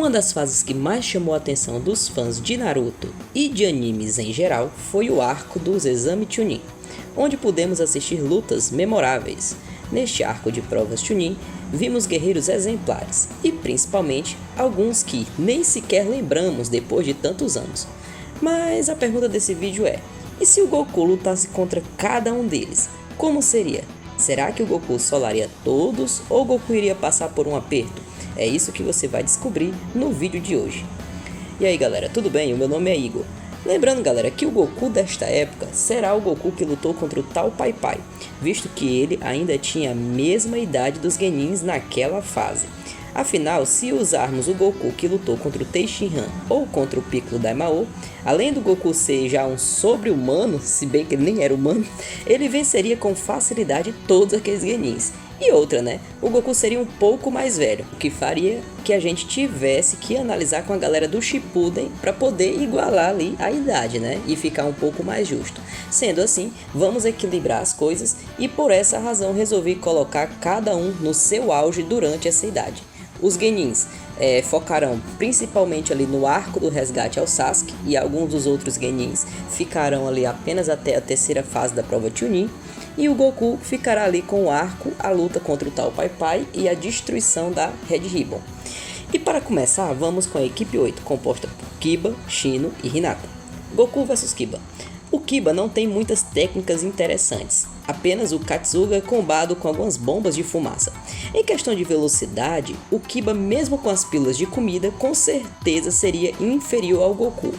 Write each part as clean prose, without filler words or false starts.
Uma das fases que mais chamou a atenção dos fãs de Naruto e de animes em geral foi o arco dos Exame Chunin, onde pudemos assistir lutas memoráveis. Neste arco de provas Chunin, vimos guerreiros exemplares e principalmente alguns que nem sequer lembramos depois de tantos anos. Mas a pergunta desse vídeo é: e se o Goku lutasse contra cada um deles? Como seria? Será que o Goku solaria todos ou o Goku iria passar por um aperto? É isso que você vai descobrir no vídeo de hoje. E aí galera, tudo bem? O meu nome é Igor. Lembrando galera que o Goku desta época será o Goku que lutou contra o tal Pai Pai, visto que ele ainda tinha a mesma idade dos Genins naquela fase. Afinal, se usarmos o Goku que lutou contra o Tenshinhan ou contra o Piccolo Daimao, além do Goku ser já um sobre-humano, se bem que ele nem era humano, ele venceria com facilidade todos aqueles Genins. E outra, né? O Goku seria um pouco mais velho, o que faria que a gente tivesse que analisar com a galera do Shippuden para poder igualar ali a idade, né? E ficar um pouco mais justo. Sendo assim, vamos equilibrar as coisas e por essa razão resolvi colocar cada um no seu auge durante essa idade. Os Genins focarão principalmente ali no arco do resgate ao Sasuke e alguns dos outros Genins ficarão ali apenas até a terceira fase da prova Chunin. E o Goku ficará ali com o arco, a luta contra o tal Pai Pai e a destruição da Red Ribbon. E para começar, vamos com a equipe 8, composta por Kiba, Shino e Hinata. Goku vs Kiba. O Kiba não tem muitas técnicas interessantes, apenas o Katsuga combado com algumas bombas de fumaça. Em questão de velocidade, o Kiba mesmo com as pílulas de comida com certeza seria inferior ao Goku.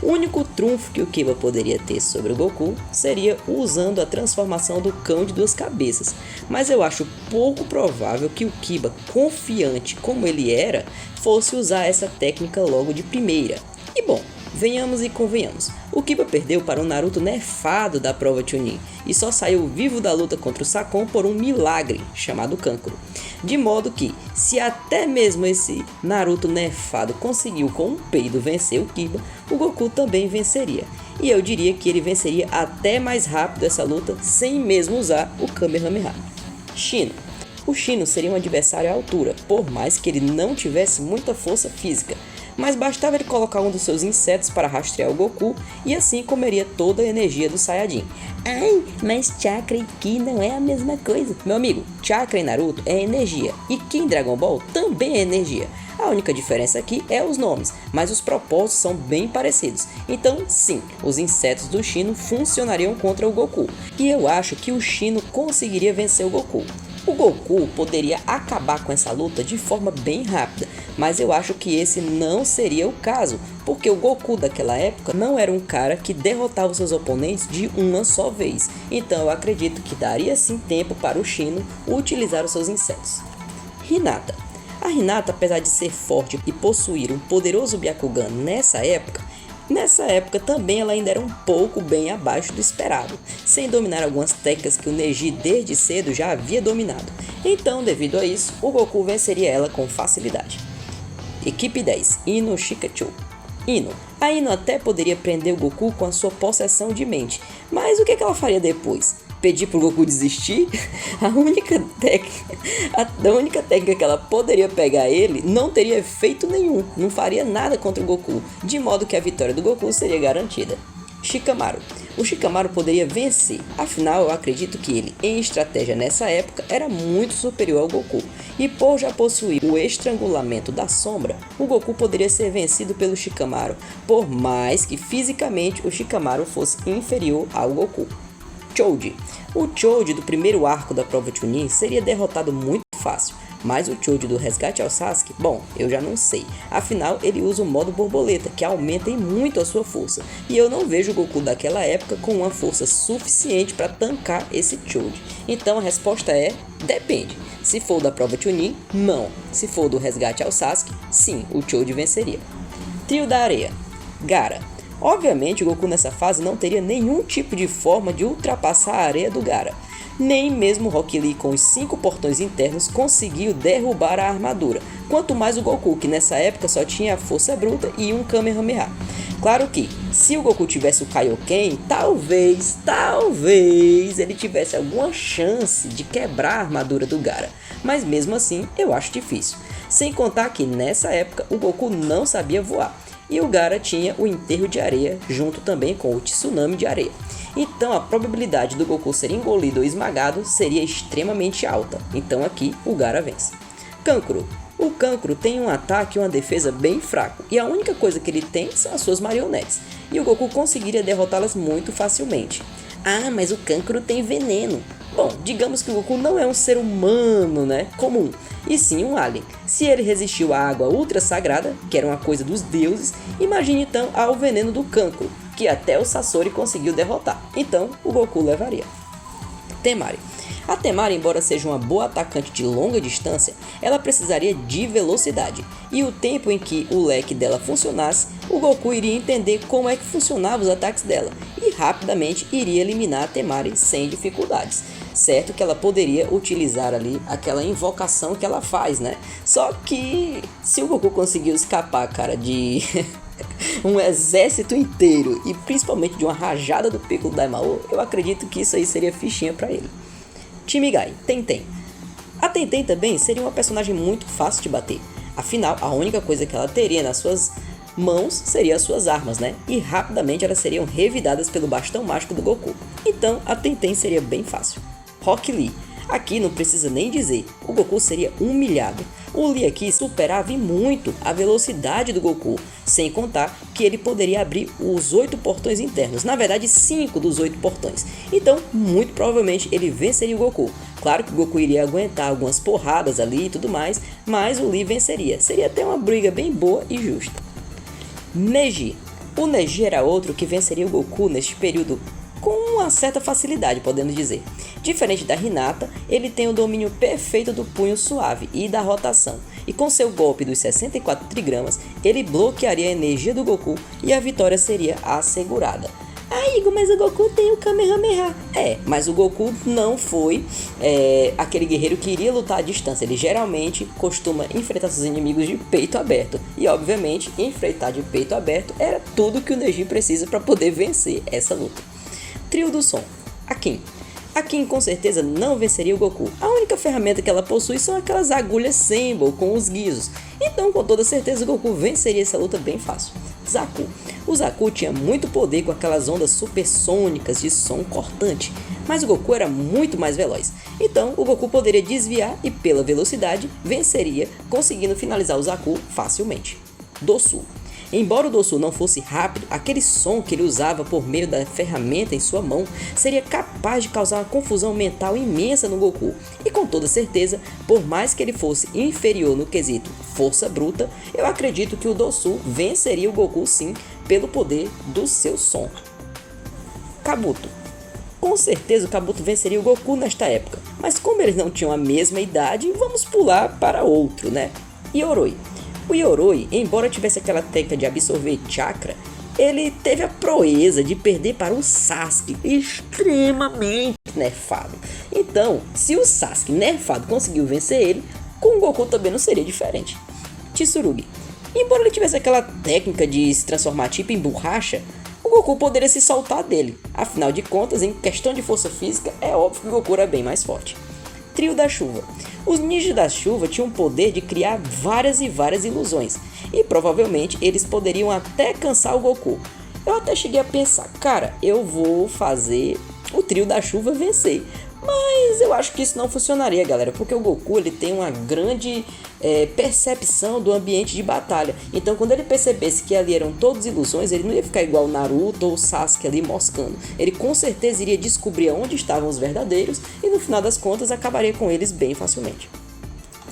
O único trunfo que o Kiba poderia ter sobre o Goku seria usando a transformação do cão de duas cabeças, mas eu acho pouco provável que o Kiba, confiante como ele era, fosse usar essa técnica logo de primeira. E bom, venhamos e convenhamos, o Kiba perdeu para um Naruto nerfado da prova Chunin e só saiu vivo da luta contra o Sakon por um milagre chamado Kankuro. De modo que, se até mesmo esse Naruto nerfado conseguiu com um peido vencer o Kiba, o Goku também venceria. E eu diria que ele venceria até mais rápido essa luta sem mesmo usar o Kamehameha. Shino. O Shino seria um adversário à altura, por mais que ele não tivesse muita força física. Mas bastava ele colocar um dos seus insetos para rastrear o Goku e assim comeria toda a energia do Saiyajin. Ai, mas chakra e ki não é a mesma coisa. Meu amigo, chakra em Naruto é energia e ki em Dragon Ball também é energia. A única diferença aqui é os nomes, mas os propósitos são bem parecidos. Então sim, os insetos do Shino funcionariam contra o Goku. E eu acho que o Shino conseguiria vencer o Goku. O Goku poderia acabar com essa luta de forma bem rápida, mas eu acho que esse não seria o caso, porque o Goku daquela época não era um cara que derrotava os seus oponentes de uma só vez. Então eu acredito que daria sim tempo para o Shino utilizar os seus insetos. Hinata. A Hinata, apesar de ser forte e possuir um poderoso Byakugan nessa época também ela ainda era um pouco bem abaixo do esperado, sem dominar algumas técnicas que o Neji desde cedo já havia dominado. Então, devido a isso, o Goku venceria ela com facilidade. Equipe 10, Ino Shikachu. Ino. A Ino até poderia prender o Goku com a sua possessão de mente, mas o que ela faria depois? Pedir pro Goku desistir? A única técnica que ela poderia pegar ele não teria efeito nenhum, não faria nada contra o Goku, de modo que a vitória do Goku seria garantida. Shikamaru. O Shikamaru poderia vencer, afinal eu acredito que ele, em estratégia nessa época, era muito superior ao Goku, e por já possuir o estrangulamento da sombra, o Goku poderia ser vencido pelo Shikamaru, por mais que fisicamente o Shikamaru fosse inferior ao Goku. Choji. O Choji do primeiro arco da prova Chunin seria derrotado muito fácil, mas o Choji do resgate ao Sasuke, bom, eu já não sei. Afinal, ele usa o modo borboleta, que aumenta em muito a sua força, e eu não vejo o Goku daquela época com uma força suficiente para tancar esse Choji. Então a resposta é, depende. Se for da prova Chunin, não. Se for do resgate ao Sasuke, sim, o Choji venceria. Trio da Areia. Gaara. Obviamente o Goku nessa fase não teria nenhum tipo de forma de ultrapassar a areia do Gaara. Nem mesmo Rock Lee com os 5 portões internos conseguiu derrubar a armadura. Quanto mais o Goku, que nessa época só tinha a força bruta e um Kamehameha. Claro que, se o Goku tivesse o Kaioken, talvez ele tivesse alguma chance de quebrar a armadura do Gaara. Mas mesmo assim, eu acho difícil. Sem contar que nessa época o Goku não sabia voar e o Gaara tinha o enterro de areia junto também com o tsunami de areia. Então a probabilidade do Goku ser engolido ou esmagado seria extremamente alta. Então aqui o Gaara vence. Kankuro. O Kankuro tem um ataque e uma defesa bem fraco, e a única coisa que ele tem são as suas marionetes, e o Goku conseguiria derrotá-las muito facilmente. Ah, mas o Kankuro tem veneno. Bom, digamos que o Goku não é um ser humano, né, comum, e sim um alien. Se ele resistiu à água ultra sagrada, que era uma coisa dos deuses, imagine então ao veneno do Kankuro, que até o Sasori conseguiu derrotar. Então, o Goku levaria. Temari. A Temari, embora seja uma boa atacante de longa distância, ela precisaria de velocidade, e o tempo em que o leque dela funcionasse, o Goku iria entender como é que funcionavam os ataques dela, e rapidamente iria eliminar a Temari sem dificuldades. Certo que ela poderia utilizar ali aquela invocação que ela faz, né? Só que se o Goku conseguiu escapar, cara, de um exército inteiro e principalmente de uma rajada do Piccolo Daimao, eu acredito que isso aí seria fichinha pra ele. Time Guy, Tenten. A Tenten também seria uma personagem muito fácil de bater. Afinal, a única coisa que ela teria nas suas mãos seria as suas armas, né? E rapidamente elas seriam revidadas pelo bastão mágico do Goku. Então, a Tenten seria bem fácil. Rock Lee. Aqui não precisa nem dizer, o Goku seria humilhado. O Lee aqui superava muito a velocidade do Goku, sem contar que ele poderia abrir os 8 portões internos, na verdade 5 dos 8 portões. Então, muito provavelmente ele venceria o Goku. Claro que o Goku iria aguentar algumas porradas ali e tudo mais, mas o Lee venceria. Seria até uma briga bem boa e justa. Neji. O Neji era outro que venceria o Goku neste período com uma certa facilidade, podemos dizer. Diferente da Hinata, ele tem o domínio perfeito do punho suave e da rotação, e com seu golpe dos 64 trigramas, ele bloquearia a energia do Goku e a vitória seria assegurada. Ah, Igor, mas o Goku tem o Kamehameha. Mas o Goku não foi aquele guerreiro que iria lutar à distância. Ele geralmente costuma enfrentar seus inimigos de peito aberto. E obviamente, enfrentar de peito aberto era tudo que o Neji precisa para poder vencer essa luta. Trio do som. Akin. Akin com certeza não venceria o Goku. A única ferramenta que ela possui são aquelas agulhas Symbol com os guizos. Então com toda certeza o Goku venceria essa luta bem fácil. Zaku. O Zaku tinha muito poder com aquelas ondas supersônicas de som cortante, mas o Goku era muito mais veloz. Então o Goku poderia desviar e pela velocidade venceria, conseguindo finalizar o Zaku facilmente. Dosu. Embora o Dosu não fosse rápido, aquele som que ele usava por meio da ferramenta em sua mão seria capaz de causar uma confusão mental imensa no Goku. E com toda certeza, por mais que ele fosse inferior no quesito força bruta, eu acredito que o Dosu venceria o Goku sim, pelo poder do seu som. Kabuto. Com certeza o Kabuto venceria o Goku nesta época, mas como eles não tinham a mesma idade, vamos pular para outro, né? Yoroi. O Yoroi, embora tivesse aquela técnica de absorver chakra, ele teve a proeza de perder para um Sasuke extremamente nerfado. Então, se o Sasuke nerfado conseguiu vencer ele, com o Goku também não seria diferente. Tsurugi. Embora ele tivesse aquela técnica de se transformar tipo em borracha, o Goku poderia se soltar dele. Afinal de contas, em questão de força física, é óbvio que o Goku era bem mais forte. Trio da Chuva. Os ninjas da chuva tinham o poder de criar várias e várias ilusões, e provavelmente eles poderiam até cansar o Goku. Eu até cheguei a pensar, cara, eu vou fazer o trio da chuva vencer, mas eu acho que isso não funcionaria, galera, porque o Goku ele tem uma grande percepção do ambiente de batalha. Então quando ele percebesse que ali eram todas ilusões, ele não ia ficar igual o Naruto ou o Sasuke ali moscando. Ele com certeza iria descobrir onde estavam os verdadeiros e no final das contas acabaria com eles bem facilmente.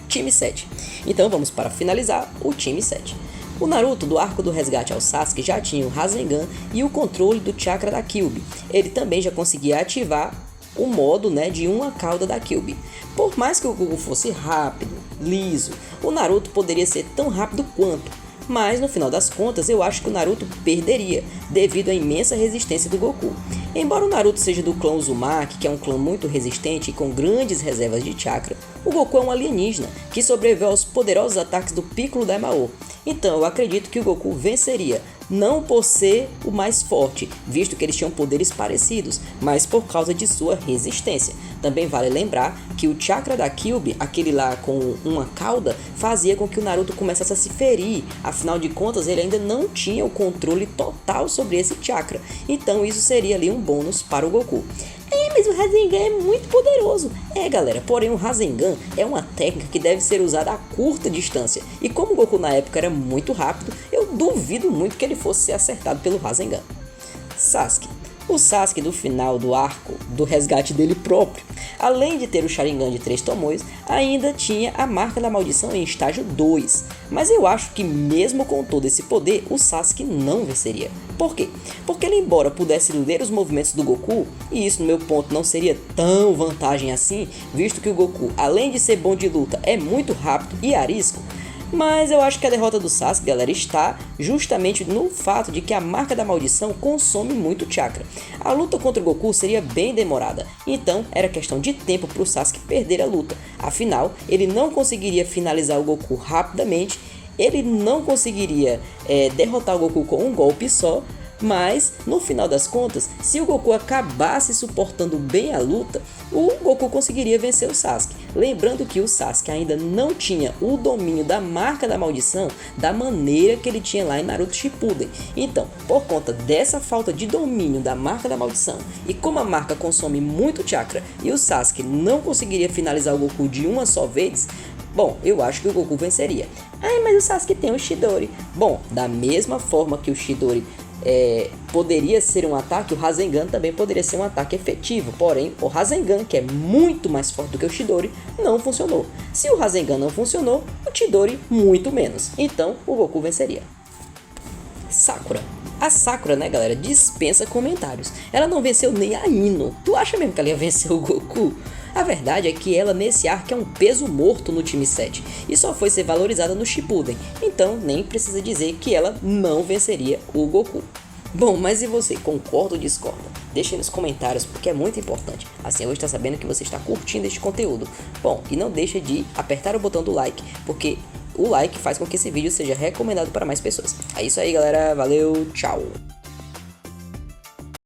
Time 7. Então vamos para finalizar o time 7. O Naruto, do arco do resgate ao Sasuke, já tinha o Rasengan e o controle do chakra da Kyuubi. Ele também já conseguia ativar o modo, de uma cauda da Kyuubi. Por mais que o Goku fosse rápido, liso, o Naruto poderia ser tão rápido quanto, mas no final das contas eu acho que o Naruto perderia, devido à imensa resistência do Goku. Embora o Naruto seja do clã Uzumaki, que é um clã muito resistente e com grandes reservas de chakra, o Goku é um alienígena que sobreviveu aos poderosos ataques do Piccolo Daimao. Então eu acredito que o Goku venceria, não por ser o mais forte, visto que eles tinham poderes parecidos, mas por causa de sua resistência. Também vale lembrar que o chakra da Kyuubi, aquele lá com uma cauda, fazia com que o Naruto começasse a se ferir, afinal de contas ele ainda não tinha o controle total sobre esse chakra, então isso seria ali um bônus para o Goku. Mas o Rasengan é muito poderoso. Galera, porém o Rasengan é uma técnica que deve ser usada a curta distância. E como o Goku na época era muito rápido, eu duvido muito que ele fosse ser acertado pelo Rasengan. Sasuke. O Sasuke do final do arco do resgate dele próprio, além de ter o Sharingan de 3 Tomoes, ainda tinha a marca da maldição em estágio 2. Mas eu acho que mesmo com todo esse poder, o Sasuke não venceria. Por quê? Porque ele, embora pudesse ler os movimentos do Goku, e isso no meu ponto não seria tão vantagem assim, visto que o Goku, além de ser bom de luta, é muito rápido e arisco. Mas eu acho que a derrota do Sasuke, galera, está justamente no fato de que a marca da maldição consome muito chakra. A luta contra o Goku seria bem demorada, então era questão de tempo para o Sasuke perder a luta. Afinal, ele não conseguiria finalizar o Goku rapidamente, ele não conseguiria derrotar o Goku com um golpe só. Mas, no final das contas, se o Goku acabasse suportando bem a luta, o Goku conseguiria vencer o Sasuke. Lembrando que o Sasuke ainda não tinha o domínio da marca da maldição da maneira que ele tinha lá em Naruto Shippuden. Então, por conta dessa falta de domínio da marca da maldição, e como a marca consome muito chakra e o Sasuke não conseguiria finalizar o Goku de uma só vez, bom, eu acho que o Goku venceria. Mas o Sasuke tem o Chidori. Bom, da mesma forma que o Chidori poderia ser um ataque, o Rasengan também poderia ser um ataque efetivo, porém o Rasengan, que é muito mais forte do que o Chidori, não funcionou. Se o Rasengan não funcionou, o Chidori muito menos, então o Goku venceria. Sakura. A Sakura, né, galera, dispensa comentários. Ela não venceu nem a Ino. Tu acha mesmo que ela ia vencer o Goku? A verdade é que ela nesse arco é um peso morto no time 7 e só foi ser valorizada no Shippuden, então nem precisa dizer que ela não venceria o Goku. Bom, mas e você, concorda ou discorda? Deixa aí nos comentários porque é muito importante, assim eu vou estar sabendo que você está curtindo este conteúdo. Bom, e não deixa de apertar o botão do like, porque o like faz com que esse vídeo seja recomendado para mais pessoas. É isso aí galera, valeu, tchau!